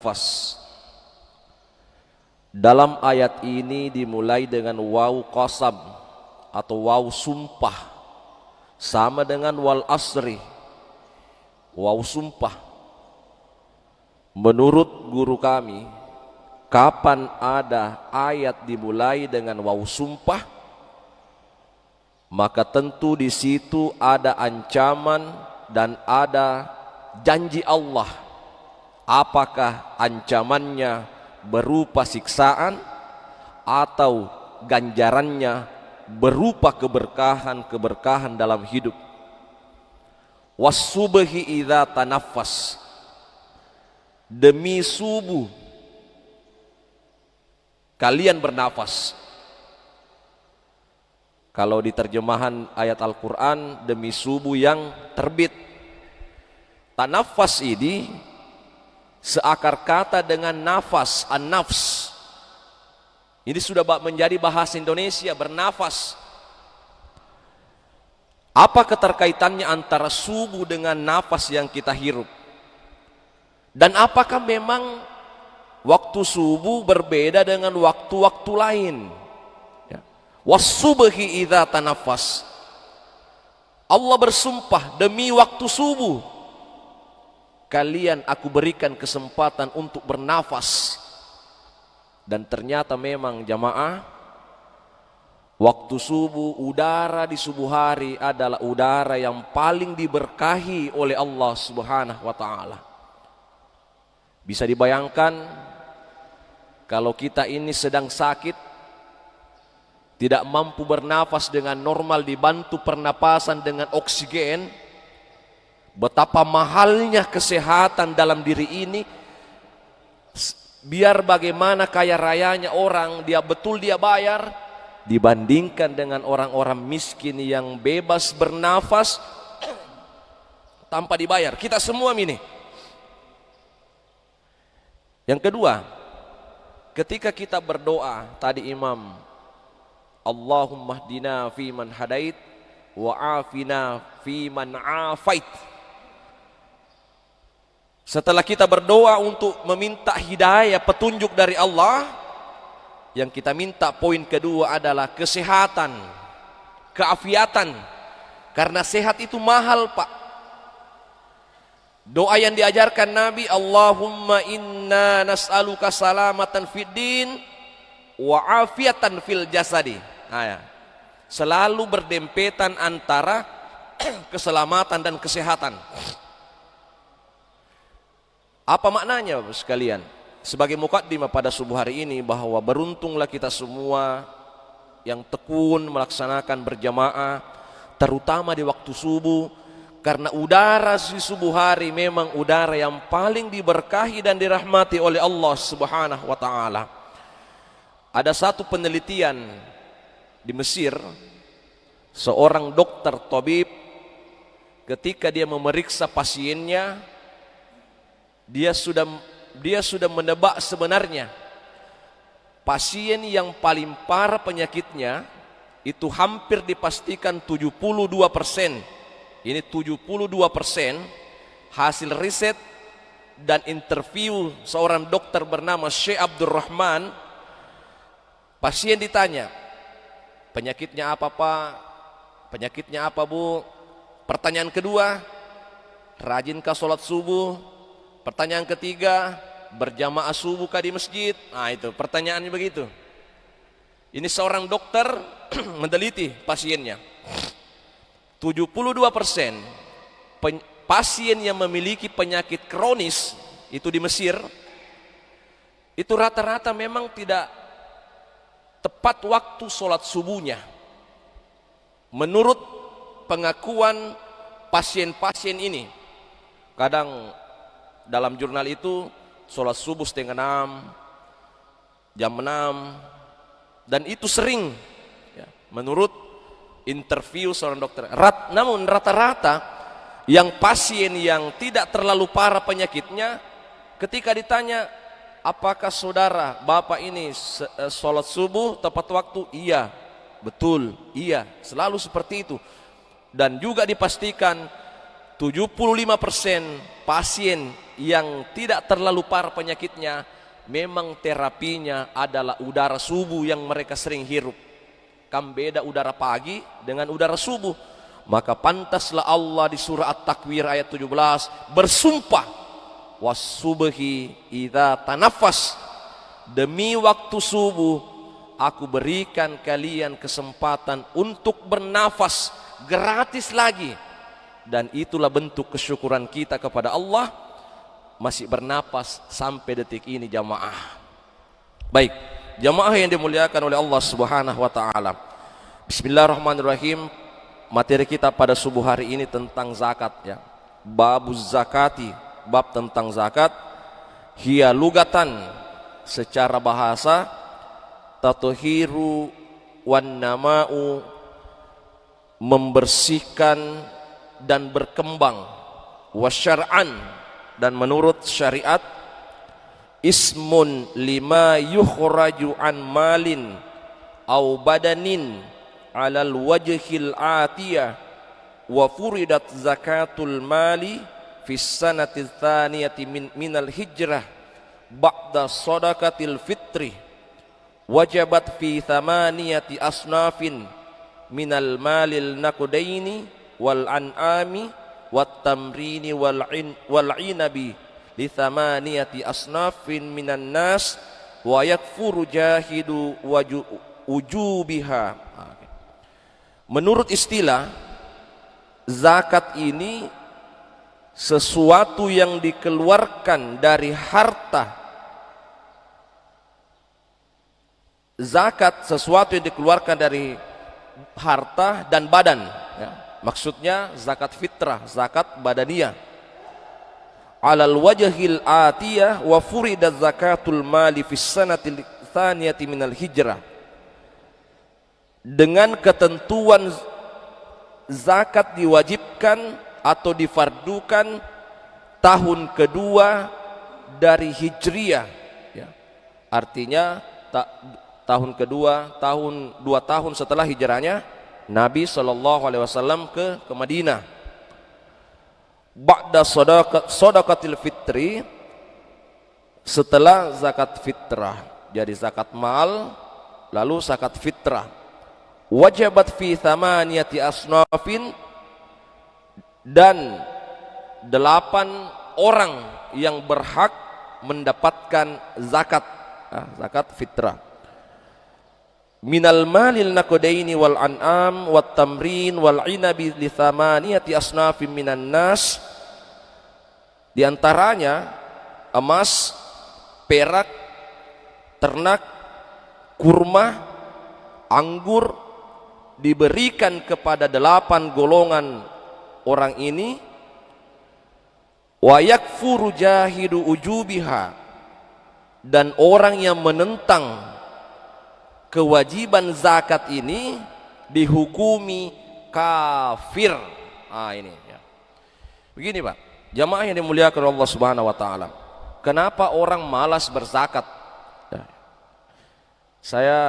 Fas. Dalam ayat ini dimulai dengan waw qasam atau waw sumpah, sama dengan wal asri, waw sumpah. Menurut guru kami, kapan ada ayat dimulai dengan waw sumpah, maka tentu di situ ada ancaman dan ada janji Allah. Apakah ancamannya berupa siksaan atau ganjarannya berupa keberkahan dalam hidup. Was-subhi idza tanaffas, demi subuh kalian bernafas. Kalau di terjemahan ayat Al-Quran, demi subuh yang terbit. Tanaffas ini seakar kata dengan nafas, an-nafs. Ini sudah menjadi bahasa Indonesia, bernafas. Apa keterkaitannya antara subuh dengan nafas yang kita hirup? Dan apakah memang waktu subuh berbeda dengan waktu-waktu lain? Was-subhi idza tanaffas. Allah bersumpah, demi waktu subuh kalian aku berikan kesempatan untuk bernafas. Dan ternyata memang jamaah, waktu subuh, udara di subuh hari adalah udara yang paling diberkahi oleh Allah Subhanahu wa ta'ala. Bisa dibayangkan kalau kita ini sedang sakit, tidak mampu bernafas dengan normal, dibantu pernapasan dengan oksigen, betapa mahalnya kesehatan dalam diri ini. Biar bagaimana kaya rayanya orang, dia bayar, dibandingkan dengan orang-orang miskin yang bebas bernafas tanpa dibayar. Kita semua ini. Yang kedua, ketika kita berdoa, tadi imam, Allahumma hdina fi man hadait wa afina fi man afait. Setelah kita berdoa untuk meminta hidayah, petunjuk dari Allah, yang kita minta poin kedua adalah kesehatan, keafiatan. Karena sehat itu mahal, Pak. Doa yang diajarkan Nabi, Allahumma inna nas'aluka salamatan fid din wa afiatan fil jasadi. Selalu berdempetan antara keselamatan dan kesehatan. Apa maknanya Bapak sekalian? Sebagai mukaddimah pada subuh hari ini, bahwa beruntunglah kita semua yang tekun melaksanakan berjamaah, terutama di waktu subuh, karena udara di subuh hari memang udara yang paling diberkahi dan dirahmati oleh Allah Subhanahu wa ta'ala. Ada satu penelitian di Mesir, seorang dokter tabib ketika dia memeriksa pasiennya, dia sudah menebak sebenarnya pasien yang paling parah penyakitnya itu hampir dipastikan 72%. Ini 72% hasil riset dan interview seorang dokter bernama Syekh Abdurrahman. Pasien ditanya, penyakitnya apa Pak? Penyakitnya apa Bu? Pertanyaan kedua, rajinkah sholat subuh? Pertanyaan ketiga, berjamaah subuh kah di masjid? Itu pertanyaannya begitu. Ini seorang dokter meneliti pasiennya. 72% pasien yang memiliki penyakit kronis itu di Mesir, itu rata-rata memang tidak tepat waktu sholat subuhnya. Menurut pengakuan pasien-pasien ini, kadang dalam jurnal itu sholat subuh 5:30, jam 6, dan itu sering ya, menurut interview seorang dokter. Namun rata-rata yang pasien yang tidak terlalu parah penyakitnya, ketika ditanya, apakah saudara bapak ini sholat subuh tepat waktu? Iya, betul, iya, selalu seperti itu. Dan juga dipastikan 75% pasien yang tidak terlalu parah penyakitnya memang terapinya adalah udara subuh yang mereka sering hirup. Kan beda udara pagi dengan udara subuh. Maka pantaslah Allah di surah At-Takwir ayat 17 bersumpah, was-subhi idza tanaffas, demi waktu subuh aku berikan kalian kesempatan untuk bernafas gratis lagi. Dan itulah bentuk kesyukuran kita kepada Allah, masih bernapas sampai detik ini jamaah. Baik, jamaah yang dimuliakan oleh Allah Subhanahu wa taala. Bismillahirrahmanirrahim. Materi kita pada subuh hari ini tentang zakat ya. Babuz zakati, bab tentang zakat. Hiya lugatan, secara bahasa, tatuhiru wan nama'u, membersihkan dan berkembang, wasyar'an, dan menurut syariat, ismun lima yukhraju an malin au badanin alal wajhil atiyah wa furidat zakatul mali fis sanati tsaniyati minal hijrah ba'da sadaqatil fitri wajabat fi thamaniyati asnafin minal malil nakudaini wal an'ami wat tamrini wal inabi li thamaniyati asnafin minan nas wa yakfuru jahidu wujubiha. Menurut istilah, zakat ini sesuatu yang dikeluarkan dari harta. Zakat sesuatu yang dikeluarkan dari harta dan badan ya. Maksudnya zakat fitrah, zakat badaniyah. Alal wajhil atiyah wa furidat zakatul mali fis sanatil tsaniyati minal hijrah. Dengan ketentuan zakat diwajibkan atau difardukan tahun kedua dari hijriyah ya. Artinya tahun kedua, 2 tahun setelah hijrahnya Nabi SAW ke Madinah. Ba'da sadaqatil fitri, setelah zakat fitrah. Jadi zakat mal, lalu zakat fitrah. Wajabat fi thamaniyati asnafin, dan 8 orang yang berhak mendapatkan zakat, zakat fitrah. Minal malil nakudaini wal an'am wat tamrin wal inabi li thamaniyati asnafin minan nas. Di antaranya emas, perak, ternak, kurma, anggur, diberikan kepada 8 golongan orang ini. Wa yakfuru jahidu ujubiha, dan orang yang menentang kewajiban zakat ini dihukumi kafir. Ini ya. Begini Pak, jamaah yang dimuliakan Allah Subhanahu wa taala. Kenapa orang malas berzakat? Ya. Saya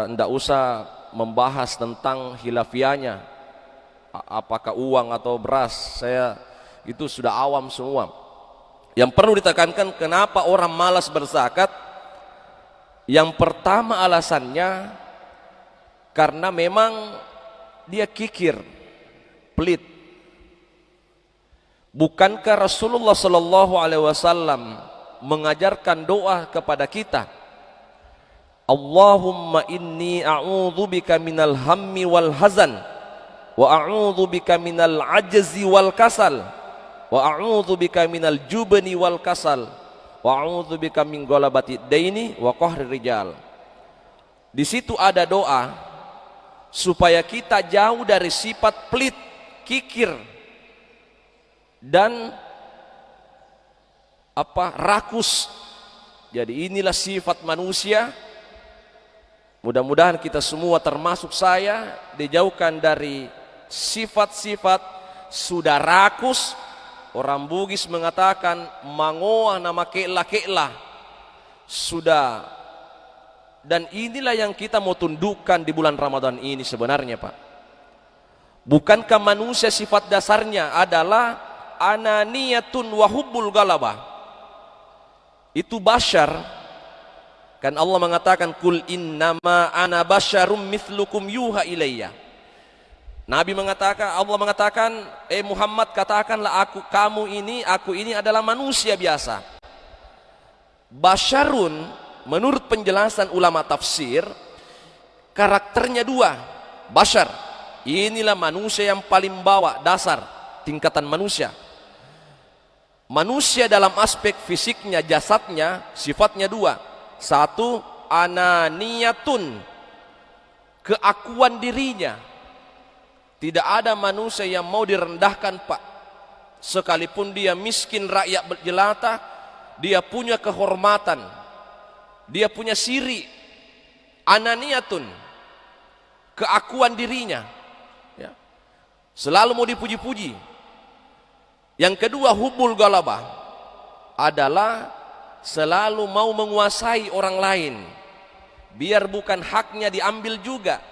tidak usah membahas tentang hilafianya, apakah uang atau beras, saya itu sudah awam semua. Yang perlu ditekankan kenapa orang malas berzakat, yang pertama alasannya karena memang dia kikir, pelit. Bukankah Rasulullah SAW mengajarkan doa kepada kita, Allahumma inni a'udzubika minal hammi wal hazan wa a'udzubika minal ajzi wal kasal wa a'udzubika minal jubni wal kasal wa a'udzubika min ghalabati daini wa qahri rijal. Di situ ada doa supaya kita jauh dari sifat pelit, kikir, dan rakus. Jadi inilah sifat manusia. Mudah-mudahan kita semua termasuk saya dijauhkan dari sifat-sifat sudah rakus. Orang Bugis mengatakan mangoah nama kela-kela sudah. Dan inilah yang kita mau tundukkan di bulan Ramadan ini sebenarnya Pak. Bukankah manusia sifat dasarnya adalah ananiyatun wa hubbul galabah? Itu bashar. Kan Allah mengatakan kul innama ana basyarum mithlukum yuha ilayya. Nabi mengatakan, Allah mengatakan, Muhammad katakanlah aku ini adalah manusia biasa. Basyarun menurut penjelasan ulama tafsir karakternya dua. Basyar, inilah manusia yang paling bawah, dasar tingkatan manusia. Manusia dalam aspek fisiknya, jasadnya, sifatnya dua. Satu, ananiyatun, keakuan dirinya. Tidak ada manusia yang mau direndahkan, Pak. Sekalipun dia miskin, rakyat jelata, dia punya kehormatan, dia punya siri. Ananiyatun, keakuan dirinya, ya. Selalu mau dipuji-puji. Yang kedua, hubul galabah, adalah selalu mau menguasai orang lain, biar bukan haknya diambil juga.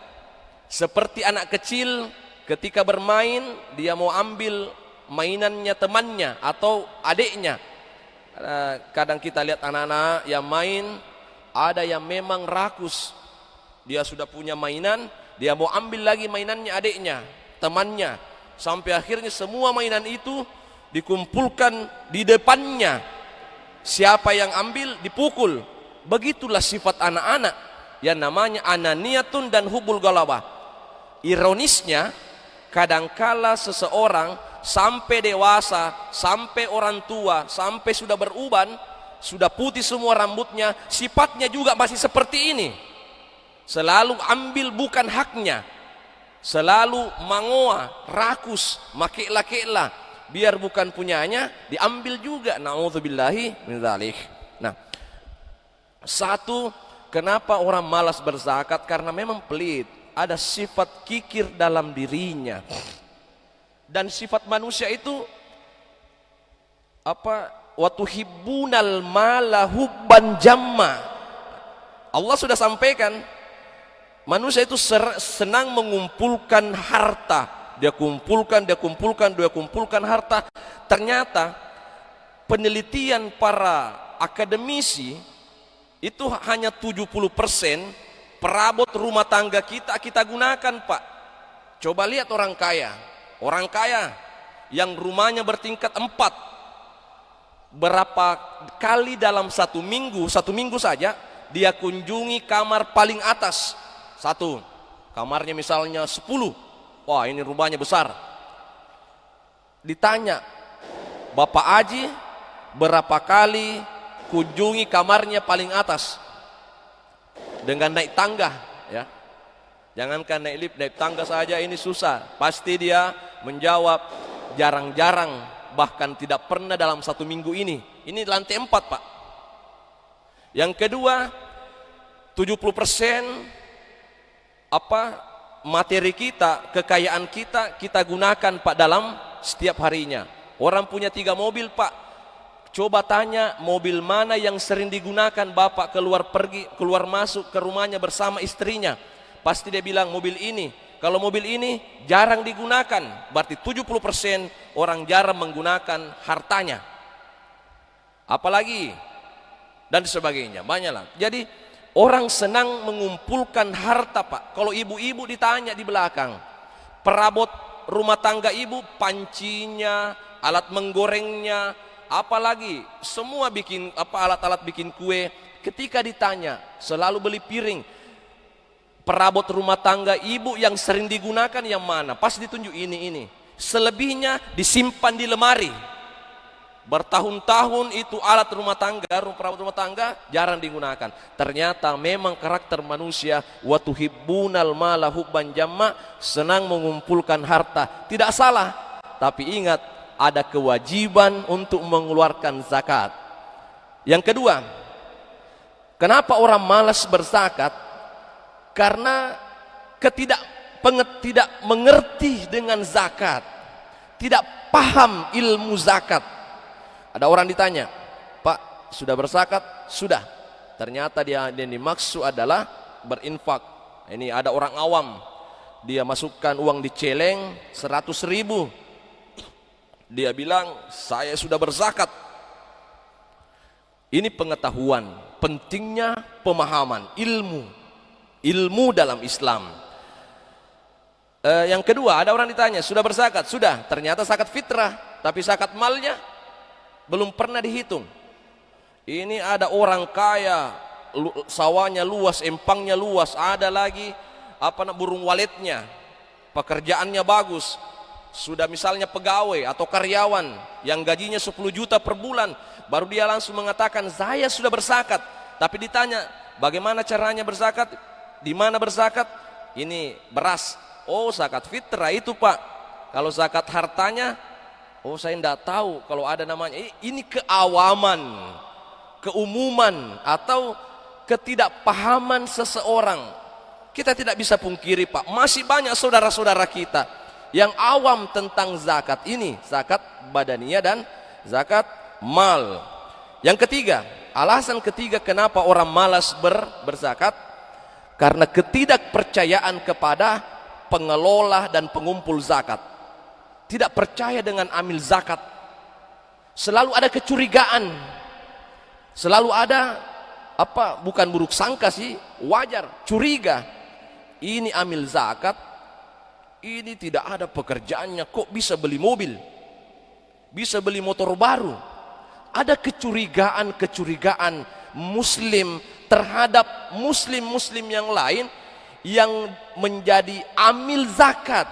Seperti anak kecil ketika bermain, dia mau ambil mainannya temannya atau adiknya. Kadang kita lihat anak-anak yang main, ada yang memang rakus, dia sudah punya mainan, dia mau ambil lagi mainannya adiknya, temannya, sampai akhirnya semua mainan itu dikumpulkan di depannya. Siapa yang ambil dipukul. Begitulah sifat anak-anak yang namanya ananiyatun dan hubul galabah. Ironisnya, kadangkala seseorang sampai dewasa, sampai orang tua, sampai sudah beruban, sudah putih semua rambutnya, sifatnya juga masih seperti ini. Selalu ambil bukan haknya, selalu mangoa, rakus, makela-kela, biar bukan punyanya diambil juga. Na'udzubillahi min dzalik. Nah, satu, kenapa orang malas berzakat? Karena memang pelit, ada sifat kikir dalam dirinya. Dan sifat manusia itu apa? Wa tuhibbunal mala hubban jamma. Allah sudah sampaikan, manusia itu senang mengumpulkan harta. Dia kumpulkan harta. Ternyata penelitian para akademisi itu hanya 70% perabot rumah tangga kita gunakan, Pak. Coba lihat orang kaya yang rumahnya bertingkat 4, berapa kali dalam satu minggu saja dia kunjungi kamar paling atas. Satu, kamarnya misalnya 10, wah ini rumahnya besar. Ditanya, Bapak Haji berapa kali kunjungi kamarnya paling atas dengan naik tangga, ya. Jangankan naik lift, naik tangga saja ini susah. Pasti dia menjawab jarang-jarang, bahkan tidak pernah dalam satu minggu ini. Ini lantai 4, Pak. Yang kedua, 70% materi kita, kekayaan kita gunakan, Pak, dalam setiap harinya. Orang punya 3 mobil, Pak. Coba tanya mobil mana yang sering digunakan Bapak keluar masuk ke rumahnya bersama istrinya. Pasti dia bilang mobil ini. Kalau mobil ini jarang digunakan, berarti 70% orang jarang menggunakan hartanya. Apalagi dan sebagainya, banyaklah. Jadi orang senang mengumpulkan harta, Pak. Kalau ibu-ibu ditanya di belakang, perabot rumah tangga ibu, pancinya, alat menggorengnya, apalagi semua bikin alat-alat bikin kue. Ketika ditanya, selalu beli piring. Perabot rumah tangga ibu yang sering digunakan yang mana? Pas ditunjuk ini. Selebihnya disimpan di lemari. Bertahun-tahun itu alat rumah tangga, perabot rumah tangga jarang digunakan. Ternyata memang karakter manusia, wa tuhibbunal mala hubban jamma, senang mengumpulkan harta. Tidak salah, tapi ingat ada kewajiban untuk mengeluarkan zakat. Yang kedua, kenapa orang malas berzakat? Karena tidak mengerti dengan zakat, tidak paham ilmu zakat. Ada orang ditanya, Pak, sudah berzakat? Sudah. Ternyata dia yang dimaksud adalah berinfak. Ini ada orang awam, dia masukkan uang di celeng 100.000. Dia bilang, saya sudah berzakat. Ini pengetahuan, pentingnya pemahaman, ilmu dalam Islam. Yang kedua, ada orang ditanya, sudah berzakat? Sudah, ternyata zakat fitrah, tapi zakat malnya belum pernah dihitung. Ini ada orang kaya, sawahnya luas, empangnya luas, ada lagi burung waletnya, pekerjaannya bagus, sudah misalnya pegawai atau karyawan yang gajinya 10 juta per bulan, baru dia langsung mengatakan saya sudah berzakat. Tapi ditanya bagaimana caranya berzakat, di mana berzakat, ini beras, oh zakat fitrah itu Pak. Kalau zakat hartanya, oh saya tidak tahu kalau ada namanya. Ini keawaman, keumuman atau ketidakpahaman seseorang. Kita tidak bisa pungkiri Pak, masih banyak saudara-saudara kita yang awam tentang zakat ini, zakat badaniyah dan zakat mal. Yang ketiga, alasan ketiga kenapa orang malas berzakat, karena ketidakpercayaan kepada pengelola dan pengumpul zakat. Tidak percaya dengan amil zakat. Selalu ada kecurigaan. Selalu ada bukan buruk sangka sih, wajar, curiga. Ini amil zakat, ini tidak ada pekerjaannya, kok bisa beli mobil, bisa beli motor baru. Ada kecurigaan muslim terhadap muslim yang lain yang menjadi amil zakat,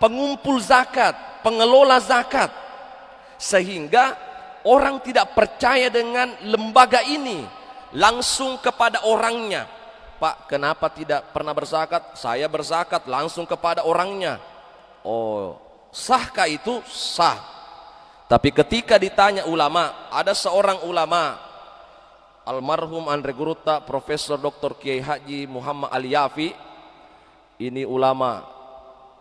pengumpul zakat, pengelola zakat, sehingga orang tidak percaya dengan lembaga ini, langsung kepada orangnya. Pak, kenapa tidak pernah berzakat? Saya berzakat, langsung kepada orangnya. Oh, sahkah itu? Sah. Tapi ketika ditanya ulama, ada seorang ulama, almarhum Andre Guruta, Profesor Dr. Kiai Haji Muhammad Al-Yafi. Ini ulama,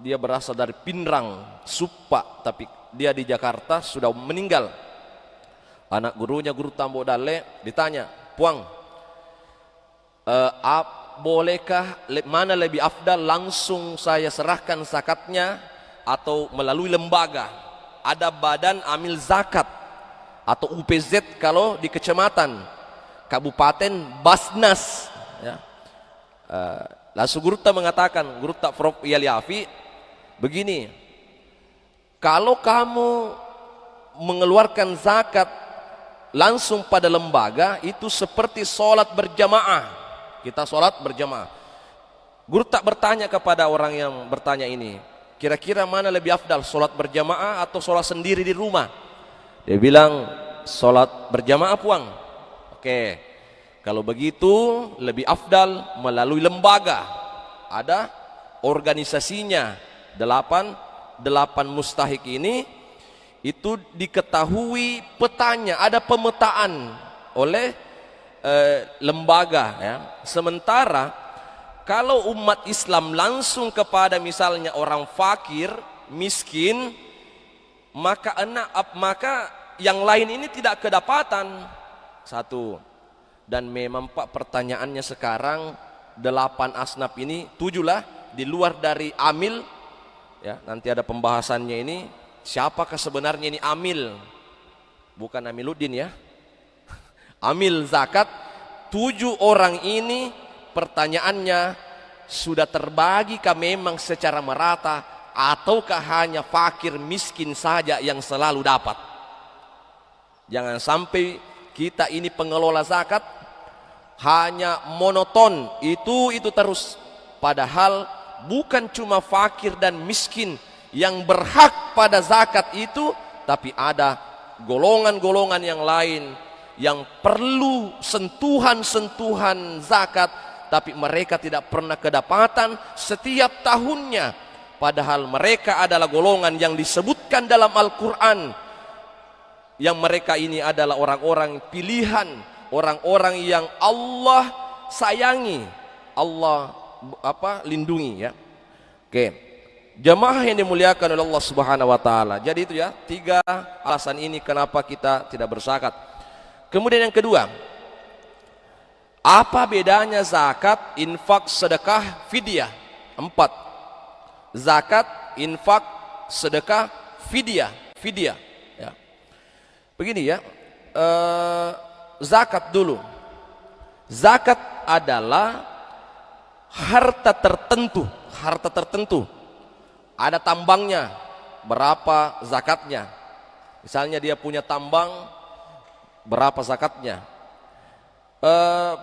dia berasal dari Pinrang, Supa, tapi dia di Jakarta, sudah meninggal. Anak gurunya, Guru Tambo Dale, ditanya, Puang, bolehkah, mana lebih afdal, langsung saya serahkan zakatnya atau melalui lembaga? Ada badan amil zakat atau UPZ kalau di kecamatan, kabupaten, Basnas ya. Langsung Gurta mengatakan, Gurta Prof. Yaliafi, begini, kalau kamu mengeluarkan zakat langsung pada lembaga, itu seperti sholat berjamaah. Kita sholat berjamaah. Guru tak bertanya kepada orang yang bertanya ini, kira-kira mana lebih afdal, sholat berjamaah atau sholat sendiri di rumah? Dia bilang, sholat berjamaah Puang. Oke, kalau begitu lebih afdal melalui lembaga. Ada organisasinya, delapan mustahik ini, itu diketahui petanya, ada pemetaan oleh lembaga ya. Sementara kalau umat Islam langsung kepada misalnya orang fakir, miskin, maka yang lain ini tidak kedapatan. Satu. Dan memang Pak, pertanyaannya sekarang 8 asnaf ini, 7 lah di luar dari amil ya. Nanti ada pembahasannya ini, siapakah sebenarnya ini amil? Bukan Amiluddin ya. Amil zakat, 7 orang ini pertanyaannya, sudah terbagikah memang secara merata ataukah hanya fakir miskin saja yang selalu dapat? Jangan sampai kita ini pengelola zakat hanya monoton itu terus, padahal bukan cuma fakir dan miskin yang berhak pada zakat itu, tapi ada golongan-golongan yang lain yang perlu sentuhan-sentuhan zakat, tapi mereka tidak pernah kedapatan setiap tahunnya, padahal mereka adalah golongan yang disebutkan dalam Al-Quran, yang mereka ini adalah orang-orang pilihan, orang-orang yang Allah sayangi, Allah lindungi ya. Oke, jamaah yang dimuliakan oleh Allah Subhanahu wa taala. Jadi itu ya, 3 alasan ini kenapa kita tidak berzakat. Kemudian yang kedua, apa bedanya zakat, infak, sedekah, fidyah? 4. zakat, infak, sedekah, fidyah. Fidyah. Ya. Begini ya, zakat dulu. Zakat adalah harta tertentu. Harta tertentu. Ada tambangnya, berapa zakatnya. Misalnya dia punya tambang, berapa zakatnya.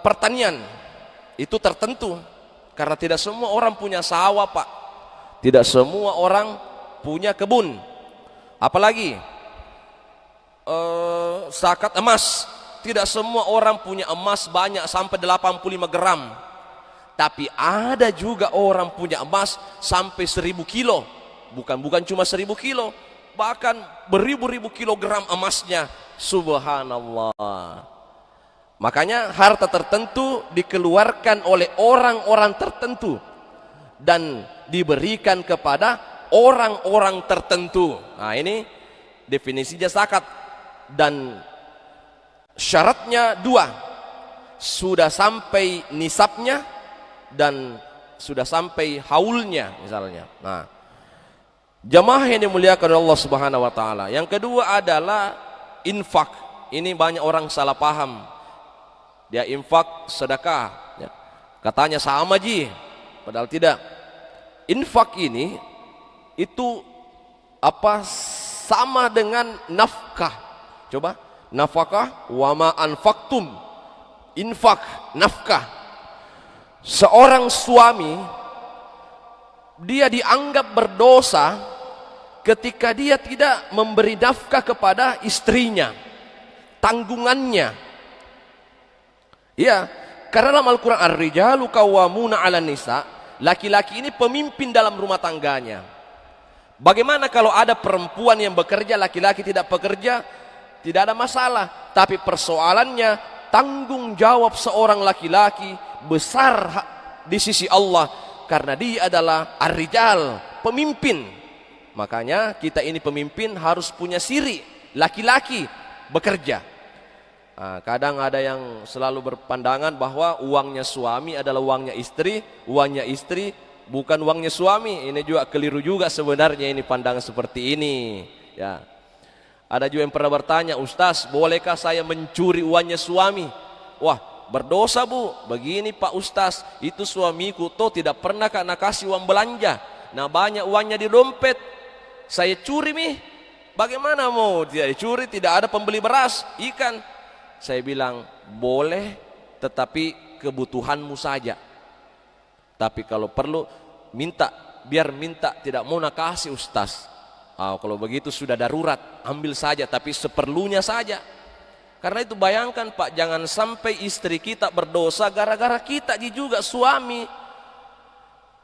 Pertanian, itu tertentu. Karena tidak semua orang punya sawah, Pak. Tidak semua orang punya kebun. Apalagi zakat emas. Tidak semua orang punya emas banyak sampai 85 gram. Tapi ada juga orang punya emas sampai 1000 kilo. Bukan cuma 1000 kilo. Bahkan beribu-ribu kilogram emasnya. Subhanallah. Makanya harta tertentu dikeluarkan oleh orang-orang tertentu. Dan diberikan kepada orang-orang tertentu. Nah ini definisinya zakat. Dan syaratnya dua, sudah sampai nisabnya dan sudah sampai haulnya misalnya. Nah, jamaah yang dimuliakan oleh Allah Subhanahu wa taala. Yang kedua adalah infak. Ini banyak orang salah paham. Dia infak sedekah, ya. Katanya sama ji, padahal tidak. Infak ini itu apa sama dengan nafkah. Coba, nafkah wa ma anfaqtum, infak, nafkah. Seorang suami dia dianggap berdosa ketika dia tidak memberi nafkah kepada istrinya, tanggungannya. Ya, karena dalam Al-Quran ar-rijalu qawwamuna 'alan nisa, laki-laki ini pemimpin dalam rumah tangganya. Bagaimana kalau ada perempuan yang bekerja, laki-laki tidak bekerja? Tidak ada masalah, tapi persoalannya tanggung jawab seorang laki-laki besar di sisi Allah karena dia adalah ar-rijal, pemimpin. Makanya kita ini pemimpin harus punya siri, laki-laki bekerja. Nah, kadang ada yang selalu berpandangan bahwa uangnya suami adalah uangnya istri bukan uangnya suami. Ini juga keliru juga sebenarnya, ini pandangan seperti ini. Ya. Ada juga yang pernah bertanya, Ustaz, bolehkah saya mencuri uangnya suami? Wah, berdosa bu. Begini Pak Ustaz, itu suamiku toh tidak pernah karena kasih uang belanja. Nah banyak uangnya di dompet, saya curi nih. Bagaimana mau tidak dicuri? Tidak ada pembeli beras, ikan. Saya bilang boleh, tetapi kebutuhanmu saja. Tapi kalau perlu biar minta, tidak mau nak kasih Ustaz. Kalau begitu sudah darurat, ambil saja, tapi seperlunya saja. Karena itu bayangkan Pak, jangan sampai istri kita berdosa gara-gara kita juga suami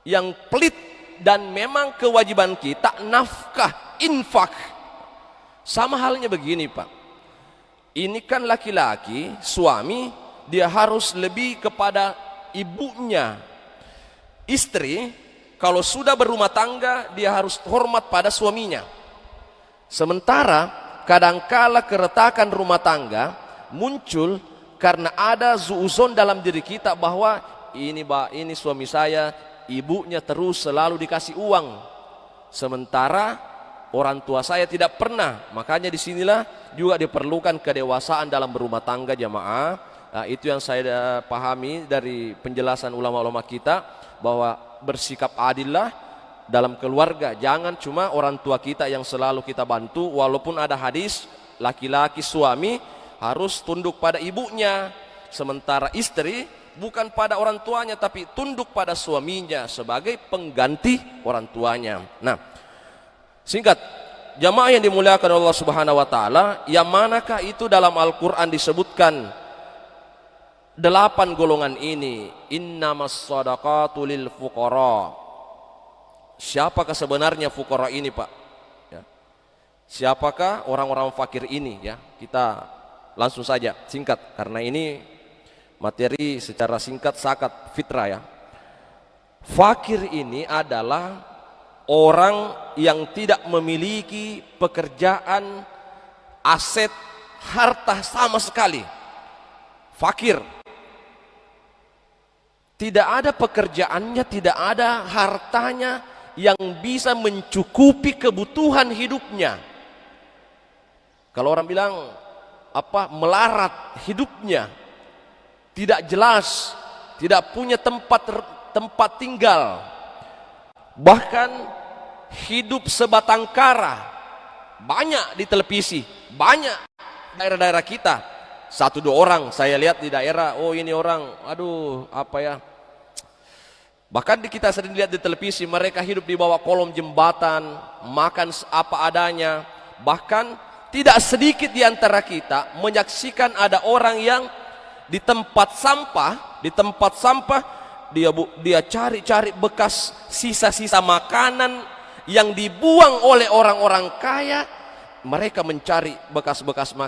yang pelit. Dan memang kewajiban kita nafkah, infak. Sama halnya begini Pak, ini kan laki-laki, suami, dia harus lebih kepada ibunya. Istri kalau sudah berumah tangga, dia harus hormat pada suaminya. Sementara kadangkala keretakan rumah tangga muncul karena ada zuuzon dalam diri kita bahwa ini suami saya, ibunya terus selalu dikasih uang. Sementara orang tua saya tidak pernah. Makanya disinilah juga diperlukan kedewasaan dalam berumah tangga jamaah. Nah, itu yang saya pahami dari penjelasan ulama-ulama kita, bahwa bersikap adillah dalam keluarga. Jangan cuma orang tua kita yang selalu kita bantu. Walaupun ada hadis laki-laki suami harus tunduk pada ibunya, sementara istri bukan pada orang tuanya tapi tunduk pada suaminya sebagai pengganti orang tuanya. Nah, singkat jamaah yang dimuliakan Allah Subhanahu wa taala, yang manakah itu dalam Al-Qur'an disebutkan 8 golongan ini? Innamas shadaqatu lil fuqara. Siapakah sebenarnya fuqara ini Pak? Ya. Siapakah orang-orang fakir ini? Ya, kita langsung saja singkat karena ini materi secara singkat zakat fitrah ya. Fakir ini adalah orang yang tidak memiliki pekerjaan, aset, harta sama sekali. Fakir. Tidak ada pekerjaannya, tidak ada hartanya, yang bisa mencukupi kebutuhan hidupnya. Kalau orang bilang melarat hidupnya, tidak jelas, tidak punya tempat tinggal, bahkan hidup sebatang kara. Banyak di televisi, banyak daerah-daerah kita. 1-2 orang saya lihat di daerah, oh ini orang, bahkan kita sering lihat di televisi, mereka hidup di bawah kolong jembatan, makan apa adanya. Bahkan tidak sedikit di antara kita menyaksikan ada orang yang di tempat sampah dia cari-cari bekas sisa-sisa makanan yang dibuang oleh orang-orang kaya. Mereka mencari bekas-bekas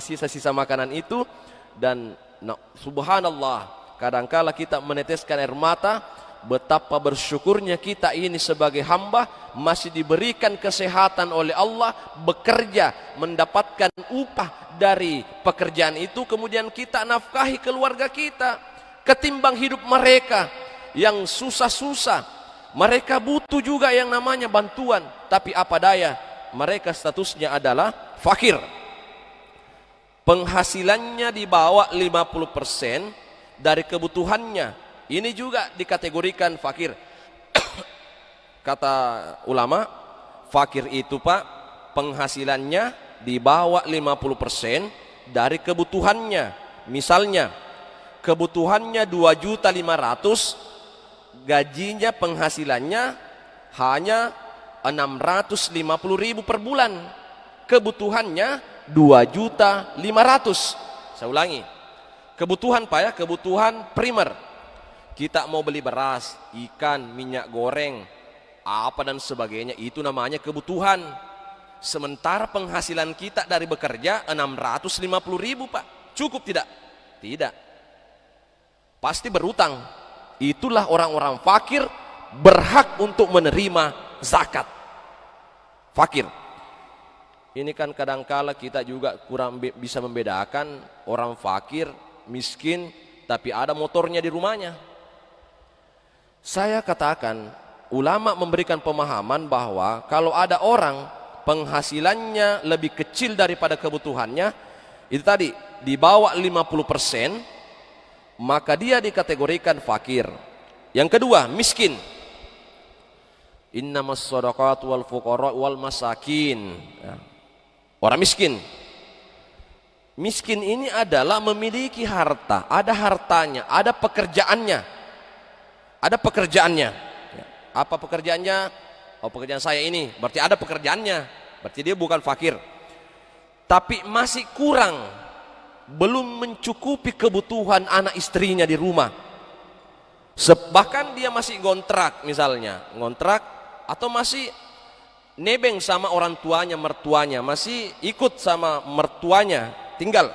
sisa-sisa makanan itu, dan subhanallah, kadangkala kita meneteskan air mata. Betapa bersyukurnya kita ini sebagai hamba masih diberikan kesehatan oleh Allah, bekerja, mendapatkan upah dari pekerjaan itu, kemudian kita nafkahi keluarga kita. Ketimbang hidup mereka yang susah-susah, mereka butuh juga yang namanya bantuan, tapi apa daya, mereka statusnya adalah fakir. Penghasilannya di bawah 50% dari kebutuhannya, ini juga dikategorikan fakir. Kata ulama, fakir itu Pak, penghasilannya di bawah 50% dari kebutuhannya. Misalnya, kebutuhannya 2.500.000, gajinya penghasilannya hanya 650.000 per bulan. Kebutuhannya 2.500.000. Saya ulangi. Kebutuhan Pak ya, kebutuhan primer. Kita mau beli beras, ikan, minyak goreng, apa dan sebagainya, itu namanya kebutuhan. Sementara penghasilan kita dari bekerja 650.000 Pak. Cukup tidak? Tidak. Pasti berutang. Itulah orang-orang fakir berhak untuk menerima zakat. Fakir. Ini kan kadangkala kita juga kurang bisa membedakan orang fakir, miskin, tapi ada motornya di rumahnya. Saya katakan, ulama memberikan pemahaman bahwa kalau ada orang penghasilannya lebih kecil daripada kebutuhannya, itu tadi di bawah 50%, maka dia dikategorikan fakir. Yang kedua, miskin. Innamas shadaqatu wal fuqara wal masakin. Orang miskin. Miskin ini adalah memiliki harta, ada hartanya, ada pekerjaannya. Ada pekerjaannya. Apa pekerjaannya? Oh, pekerjaan saya ini. Berarti ada pekerjaannya. Berarti dia bukan fakir. Tapi masih kurang, belum mencukupi kebutuhan anak istrinya di rumah. Bahkan dia masih ngontrak misalnya, ngontrak atau masih nebeng sama orang tuanya, mertuanya, masih ikut sama mertuanya tinggal.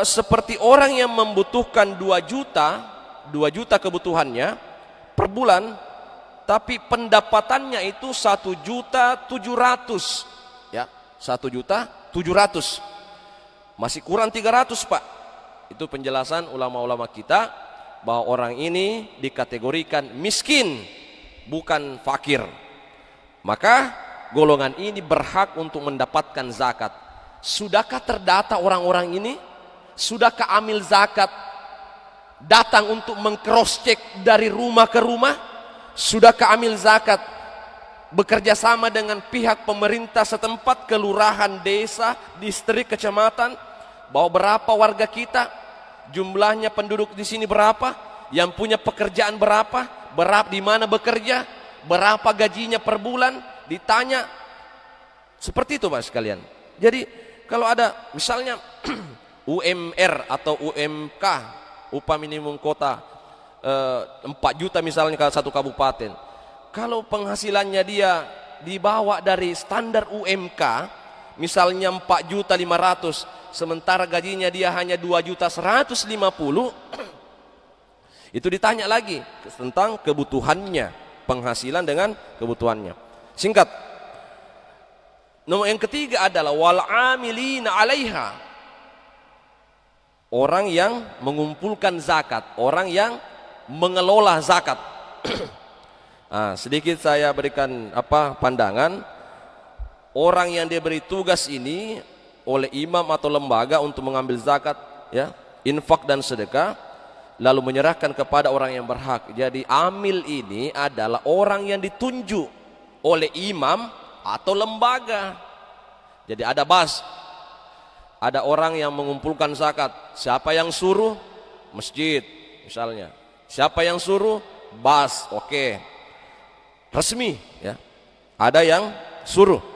Seperti orang yang membutuhkan 2 juta kebutuhannya per bulan, tapi pendapatannya itu 1.700.000 ya, 1.700.000, masih kurang 300 Pak. Itu penjelasan ulama-ulama kita bahwa orang ini dikategorikan miskin, bukan fakir. Maka golongan ini berhak untuk mendapatkan zakat. Sudahkah terdata orang-orang ini? Sudahkah amil zakat datang untuk meng-cross-check dari rumah ke rumah? Sudahkah amil zakat bekerja sama dengan pihak pemerintah setempat, kelurahan, desa, distrik, kecamatan, bahwa berapa warga kita, jumlahnya penduduk di sini berapa, yang punya pekerjaan berapa di mana bekerja, berapa gajinya per bulan, ditanya. Seperti itu Mas sekalian. Jadi kalau ada misalnya UMR atau UMK, upah minimum kota 4 juta misalnya ke satu kabupaten, kalau penghasilannya dia dibawa dari standar UMK misalnya 4.500.000, sementara gajinya dia hanya 2.150.000, itu ditanya lagi tentang kebutuhannya, penghasilan dengan kebutuhannya. Singkat, nomor yang ketiga adalah wal amilina 'alaiha. Orang yang mengumpulkan zakat, orang yang mengelola zakat. Sedikit saya berikan pandangan. Orang yang diberi tugas ini oleh imam atau lembaga untuk mengambil zakat, ya, infak dan sedekah, lalu menyerahkan kepada orang yang berhak. Jadi amil ini adalah orang yang ditunjuk oleh imam atau lembaga. Jadi ada bas, ada orang yang mengumpulkan zakat. Siapa yang suruh? Masjid misalnya. Siapa yang suruh? Bas, oke, resmi, ya. Ada yang suruh.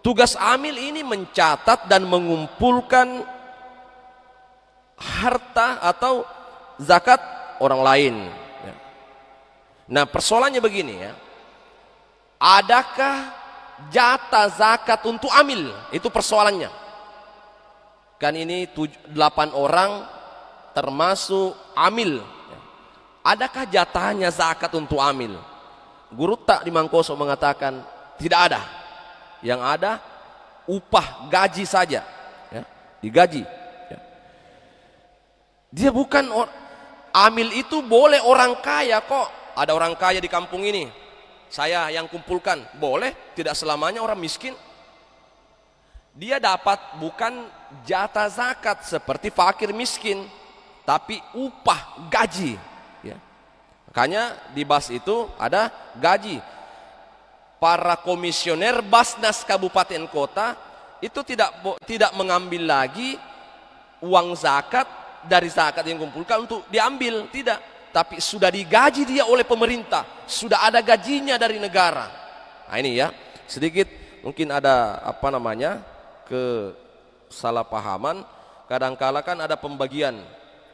Tugas amil ini mencatat dan mengumpulkan harta atau zakat orang lain, ya. Nah, persoalannya begini, ya. Adakah jatah zakat untuk amil? Itu persoalannya. Kan ini 8 orang termasuk amil, ya. Adakah jatahnya zakat untuk amil? Guru tak di Mangkoso mengatakan tidak ada. Yang ada upah gaji saja, ya, digaji, ya. Dia bukan amil itu boleh orang kaya kok. Ada orang kaya di kampung ini, saya yang kumpulkan, boleh. Tidak selamanya orang miskin. Dia dapat bukan jatah zakat seperti fakir miskin, tapi upah gaji, ya. Makanya di Bas itu ada gaji. Para komisioner Basnas kabupaten kota itu tidak mengambil lagi uang zakat dari zakat yang kumpulkan untuk diambil, tidak, tapi sudah digaji dia oleh pemerintah, sudah ada gajinya dari negara. Nah, ini, ya, sedikit mungkin ada kesalahpahaman. Kadangkala kan ada pembagian,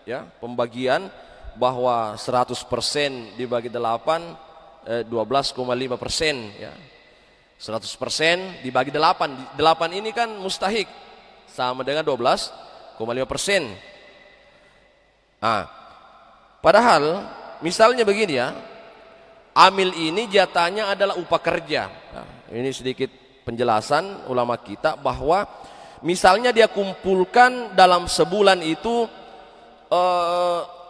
ya, pembagian bahwa 100% dibagi 8, 12,5%, ya. 100% dibagi 8. 8 ini kan mustahik, sama dengan 12,5%. Padahal misalnya begini, ya. Amil ini jatahnya adalah upah kerja. Ini sedikit penjelasan ulama kita bahwa misalnya dia kumpulkan dalam sebulan itu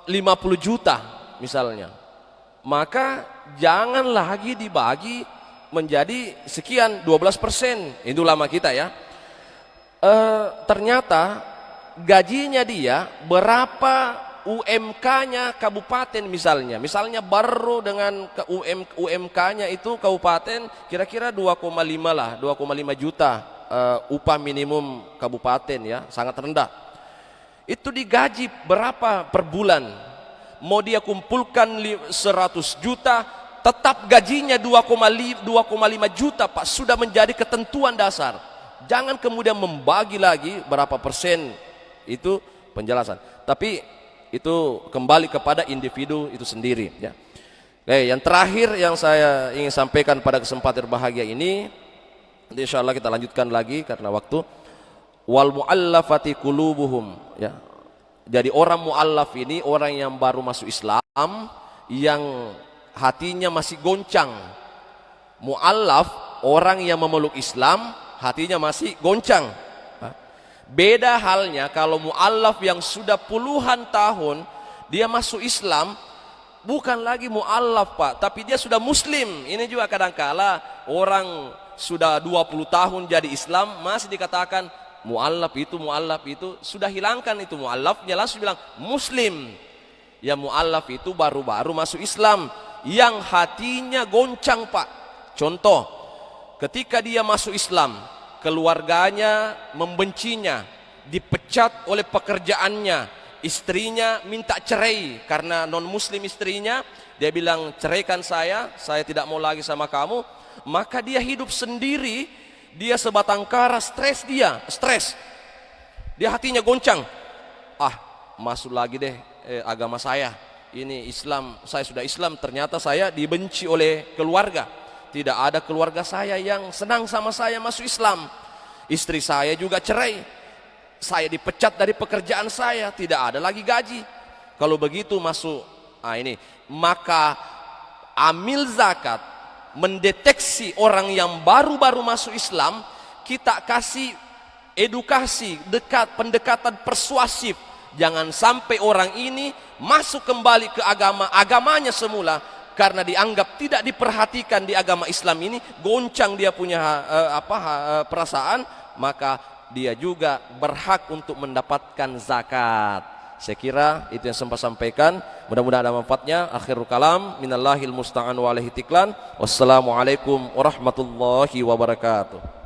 50 juta misalnya. Maka jangan lagi dibagi menjadi sekian, 12%. Itu ulama kita, ya. Ternyata gajinya dia berapa UMK-nya kabupaten misalnya. Misalnya baru dengan UMK-nya itu kabupaten kira-kira 2,5 lah, 2,5 juta upah minimum kabupaten, ya, sangat rendah. Itu digaji berapa per bulan? Mau dia kumpulkan 100 juta, tetap gajinya 2,5 juta, Pak. Sudah menjadi ketentuan dasar. Jangan kemudian membagi lagi berapa persen. Itu penjelasan. Tapi itu kembali kepada individu itu sendiri, ya. Yang terakhir yang saya ingin sampaikan pada kesempatan berbahagia ini, insya Allah kita lanjutkan lagi karena waktu. Wal mu'allafati qulubuhum, ya. Jadi orang mu'allaf ini orang yang baru masuk Islam, yang hatinya masih goncang. Mu'allaf orang yang memeluk Islam, hatinya masih goncang. Beda halnya kalau mu'allaf yang sudah puluhan tahun dia masuk Islam, bukan lagi mu'allaf, Pak, tapi dia sudah muslim. Ini juga kadangkala orang sudah 20 tahun jadi Islam masih dikatakan mu'allaf itu sudah hilangkan itu mu'allafnya, langsung bilang muslim. Ya, mu'allaf itu baru-baru masuk Islam yang hatinya goncang, Pak. Contoh, ketika dia masuk Islam, keluarganya membencinya, dipecat oleh pekerjaannya, istrinya minta cerai karena non muslim istrinya. Dia bilang, ceraikan saya tidak mau lagi sama kamu. Maka dia hidup sendiri, dia sebatang kara, stres, dia hatinya goncang. Masuk lagi deh agama saya ini, Islam, saya sudah Islam, ternyata saya dibenci oleh keluarga. Tidak ada keluarga saya yang senang sama saya masuk Islam. Istri saya juga cerai, saya dipecat dari pekerjaan saya, tidak ada lagi gaji. Kalau begitu masuk ini, maka amil zakat mendeteksi orang yang baru-baru masuk Islam, kita kasih edukasi, pendekatan persuasif. Jangan sampai orang ini masuk kembali ke agamanya semula, karena dianggap tidak diperhatikan di agama Islam ini, goncang dia punya perasaan, maka dia juga berhak untuk mendapatkan zakat. Saya kira itu yang sempat sampaikan, mudah-mudahan ada manfaatnya. Akhirul kalam, minallahil musta'an wa alaihi tiklan. Wassalamualaikum warahmatullahi wabarakatuh.